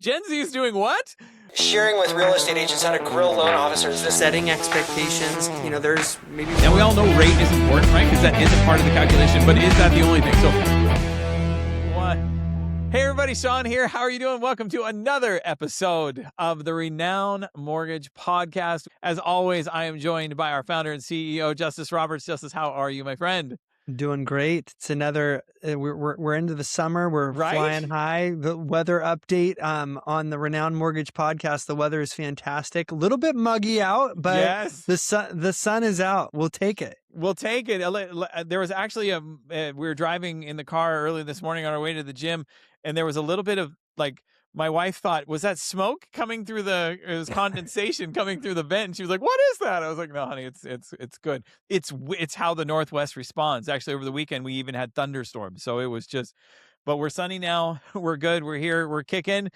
Gen Z is doing what? Sharing with real estate agents how to grill loan officers. Setting expectations. There's maybe... And we all know rate is important, right? Because that is a part of the calculation, but is that the only thing? So, what? Hey, everybody, Sean here. How are you doing? Welcome to another episode of the Renown Mortgage Podcast. As always, I am joined by our founder and CEO, Justice Roberts. Justice, how are you, my friend? Doing great. It's another. We're into the summer. We're flying high. The weather update on the Renown Mortgage Podcast. The weather is fantastic. A little bit muggy out, but yes, the sun is out. We'll take it. We'll take it. There was actually we were driving in the car early this morning on our way to the gym, and there was a little bit of my wife thought, was that smoke coming through it was condensation coming through the vent. And she was like, what is that? I was like, no, honey, it's good. It's how the Northwest responds. Actually, over the weekend, we even had thunderstorms. So it was but we're sunny now. We're good. We're here. We're kicking.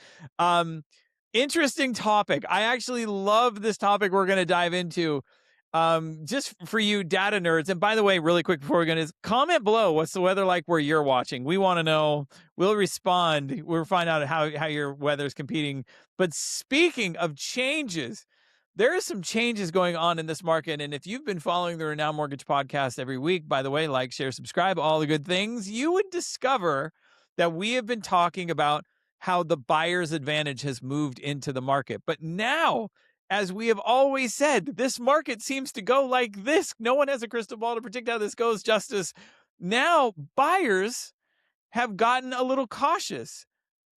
Interesting topic. I actually love this topic we're going to dive into. Just for you data nerds. And by the way, really quick before we go, comment below. What's the weather like where you're watching? We want to know. We'll respond. We'll find out how your weather is competing. But speaking of changes, there are some changes going on in this market. And if you've been following the Renown Mortgage Podcast every week, by the way, like, share, subscribe, all the good things, you would discover that we have been talking about how the buyer's advantage has moved into the market. But now, as we have always said, this market seems to go like this. No one has a crystal ball to predict how this goes, Justice. Now, buyers have gotten a little cautious.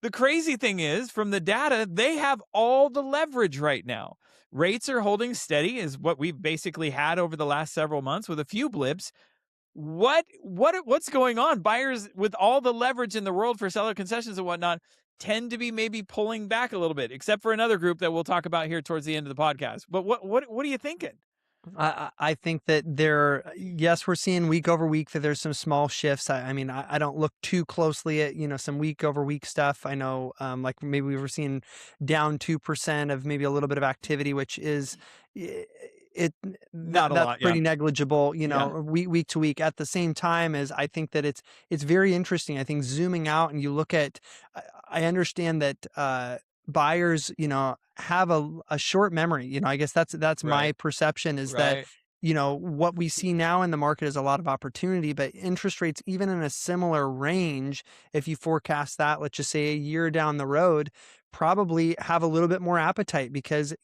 The crazy thing is, from the data, they have all the leverage right now. Rates are holding steady, is what we've basically had over the last several months with a few blips. What's going on? Buyers with all the leverage in the world for seller concessions and whatnot tend to be maybe pulling back a little bit, except for another group that we'll talk about here towards the end of the podcast. But what are you thinking? I think that yes, we're seeing week over week that there's some small shifts. I don't look too closely at, some week over week stuff. I know, like maybe we were seeing down 2% of maybe a little bit of activity, which is not a lot, pretty negligible, week to week. At the same time, as I think that it's very interesting. I think zooming out and you look at, I understand that buyers, have a short memory. I guess that's right. My perception is that, what we see now in the market is a lot of opportunity, but interest rates, even in a similar range, if you forecast that, let's just say a year down the road, probably have a little bit more appetite because,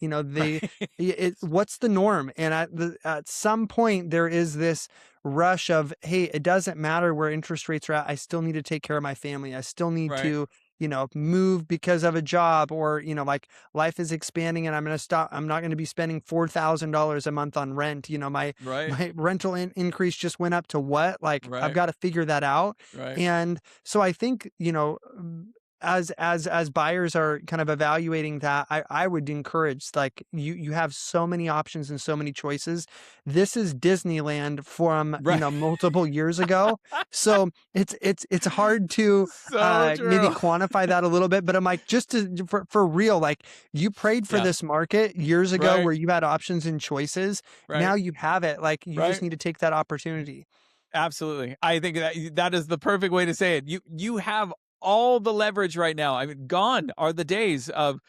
what's the norm? And at some point there is this rush of, hey, it doesn't matter where interest rates are at. I still need to take care of my family. I still need to, move because of a job or, life is expanding and I'm going to stop. I'm not going to be spending $4,000 a month on rent. My rental increase just went up to what? I've got to figure that out. Right. And so I think, as buyers are kind of evaluating that, I would encourage, you have so many options and so many choices. This is Disneyland from multiple years ago, so it's hard to maybe quantify that a little bit. But I'm like, for real, you prayed for this market years ago where you had options and choices. Now you have it. You just need to take that opportunity. Absolutely, I think that is the perfect way to say it. You have all the leverage right now. I mean, gone are the days of,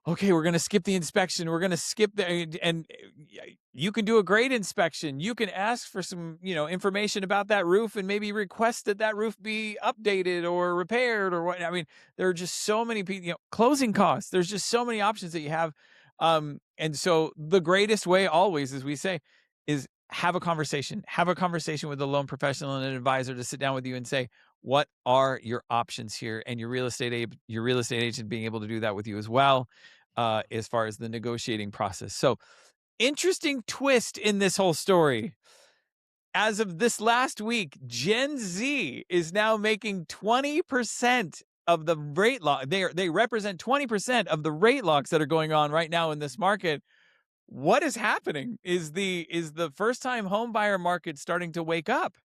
okay, we're going to skip the inspection. We're going to skip and you can do a great inspection. You can ask for some, information about that roof and maybe request that roof be updated or repaired or what. I mean, there are just so many people, closing costs. There's just so many options that you have. And so the greatest way always, as we say, is have a conversation with a loan professional and an advisor to sit down with you and say, what are your options here? And your real estate agent being able to do that with you as well, as far as the negotiating process. So interesting twist in this whole story. As of this last week, Gen Z is now making 20% of the rate lock. They represent 20% of the rate locks that are going on right now in this market. What is happening? Is the first time home buyer market starting to wake up?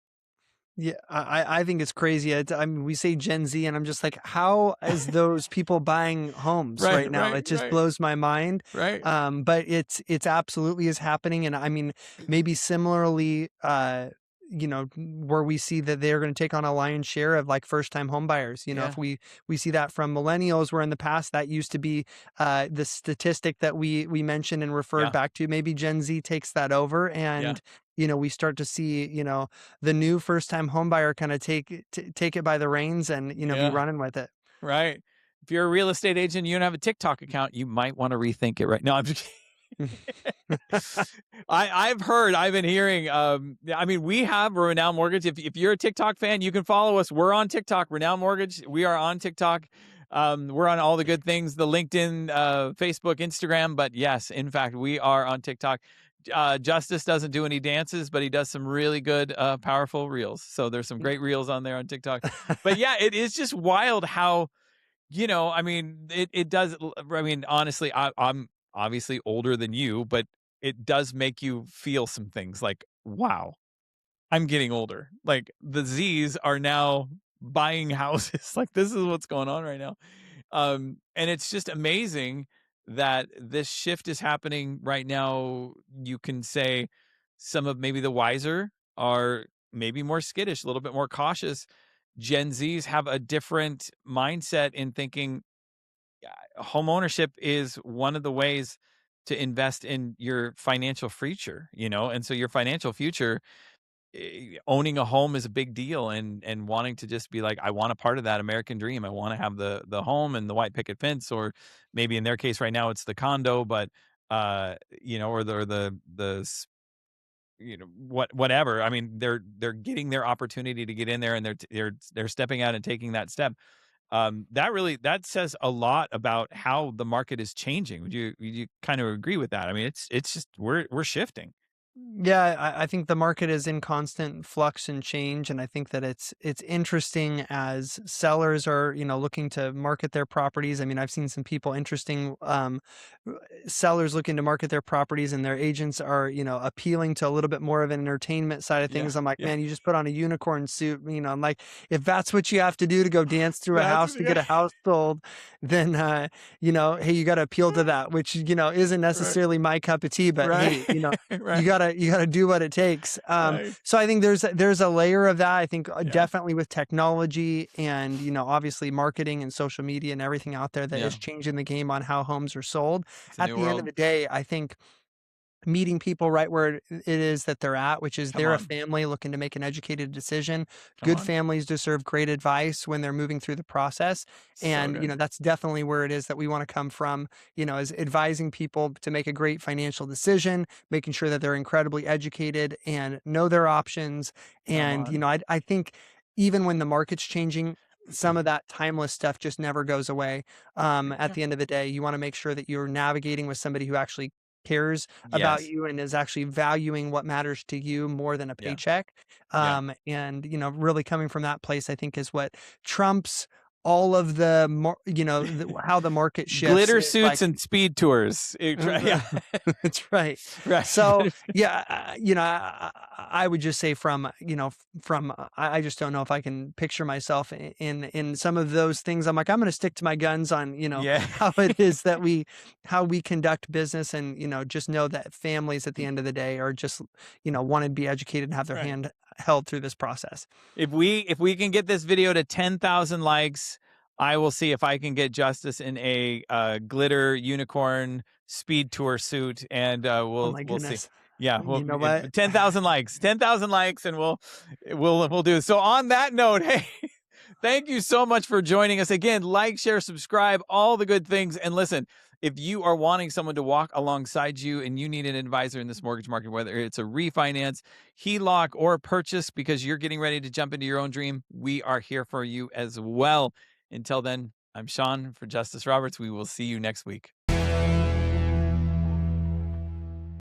Yeah, I think it's crazy. We say Gen Z, and I'm just like, how is those people buying homes right now? It just blows my mind. Right. But it's absolutely is happening, and I mean, maybe similarly, where we see that they're going to take on a lion's share of like first time home buyers. Yeah. If we see that from millennials, where in the past that used to be the statistic that we mentioned and referred Yeah. back to. Maybe Gen Z takes that over, and we start to see the new first time home buyer kind of take it by the reins and be running with it. Right. If you're a real estate agent and you don't have a TikTok account, you might want to rethink it right now. I'm just kidding. I've been hearing, we have Renown Mortgage. If you're a TikTok fan, you can follow us. We're on TikTok, Renown Mortgage. We are on TikTok. We're on all the good things, the LinkedIn, Facebook, Instagram. But yes, in fact, we are on TikTok. Justice doesn't do any dances, but he does some really good, powerful reels. So there's some great reels on there on TikTok. But yeah, it is just wild how, it does. Honestly, I'm obviously older than you, but it does make you feel some things like, wow, I'm getting older. Like the Z's are now buying houses. Like this is what's going on right now. And it's just amazing that this shift is happening right now. You can say some of maybe the wiser are maybe more skittish, a little bit more cautious. Gen Zs have a different mindset in thinking home ownership is one of the ways to invest in your financial future, and so your financial future, owning a home is a big deal, and wanting to just be like, I want a part of that American dream. I want to have the home and the white picket fence, or maybe in their case right now it's the condo, but or whatever. I mean, they're getting their opportunity to get in there, and they're stepping out and taking that step. That says a lot about how the market is changing. Would you kind of agree with that? I mean, it's just we're shifting. Yeah, I think the market is in constant flux and change, and I think that it's interesting as sellers are looking to market their properties. I mean, I've seen some people interesting sellers looking to market their properties, and their agents are appealing to a little bit more of an entertainment side of things. I'm like, man, you just put on a unicorn suit. I'm like, if that's what you have to do to go dance through a house to get a house sold, then hey, you got to appeal to that, which isn't necessarily my cup of tea, but hey, you gotta do what it takes. So I think there's a layer of that. I think definitely with technology and obviously marketing and social media and everything out there that is changing the game on how homes are sold. At the end of the day, I think meeting people right where it is that they're at, which is they're a family looking to make an educated decision. Good families deserve great advice when they're moving through the process. And, that's definitely where it is that we want to come from, is advising people to make a great financial decision, making sure that they're incredibly educated and know their options. And, I think even when the market's changing, some of that timeless stuff just never goes away. At the end of the day, you want to make sure that you're navigating with somebody who actually cares about you and is actually valuing what matters to you more than a paycheck. And, really coming from that place, I think is what trumps all of the, how the market shifts. Glitter suits and speed tours. That's right. Right. So, I would just say I just don't know if I can picture myself in some of those things. I'm like, I'm going to stick to my guns on, how it is that how we conduct business, and, just know that families at the end of the day are just, want to be educated and have their hand held through this process. If we can get this video to 10,000 likes, I will see if I can get Justice in a glitter unicorn speed tour suit, and we'll see. Yeah, well, 10,000 likes, and we'll do it. So on that note, hey, thank you so much for joining us again. Like, share, subscribe, all the good things. And listen, if you are wanting someone to walk alongside you and you need an advisor in this mortgage market, whether it's a refinance, HELOC, or purchase because you're getting ready to jump into your own dream, we are here for you as well. Until then, I'm Sean for Justice Roberts. We will see you next week.